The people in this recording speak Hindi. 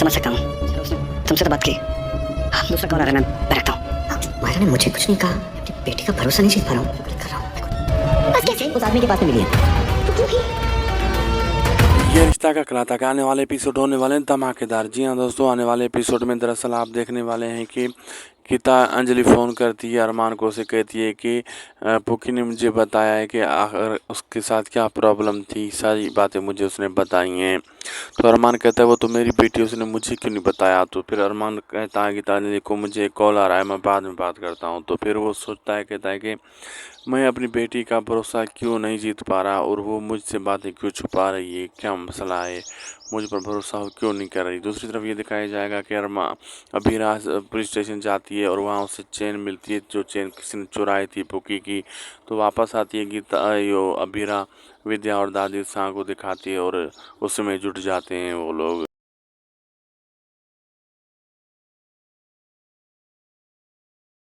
समझ सकता हूँ। उसने तुमसे तो बात की। दूसरा कॉल आ रहा है, मैं रखता हूँ। मायरा ने मुझे कुछ नहीं कहा। अपनी बेटी का भरोसा नहीं जीत पा रहा हूँ। कर रहा हूँ बस कैसे उस आदमी के पास में मिली है। ये रिश्ता का कहलाता है कि आने वाले एपिसोड होने वाले हैं धमाकेदार। जी हाँ दोस्तों, आने वाले एपिसोड में दरअसल आप देखने वाले हैं कि गीता अंजलि फ़ोन करती है अरमान को, उसे कहती है कि पुकी ने मुझे बताया है कि आखिर उसके साथ क्या प्रॉब्लम थी, सारी बातें मुझे उसने बताई हैं। तो अरमान कहता है वो तो मेरी बेटी, उसने मुझे क्यों नहीं बताया। तो फिर अरमान कहता है गीता अंजलि को मुझे एक कॉल आ रहा है, मैं बाद में बात करता हूँ। तो फिर वो सोचता है, कहता है कि मैं अपनी बेटी का भरोसा क्यों नहीं जीत पा रहा और वो मुझसे बातें क्यों छुपा रही है, क्या मसला है, मुझ पर भरोसा क्यों नहीं कर रही। दूसरी तरफ ये दिखाया जाएगा कि अभीरा पुलिस स्टेशन जाती है और वहाँ उसे चेन मिलती है, जो चेन किसी ने चुराई थी पुकी की। तो वापस आती है गीता, यो अभीरा विद्या और दादी शाह को दिखाती है और उसमें जुट जाते हैं वो लोग।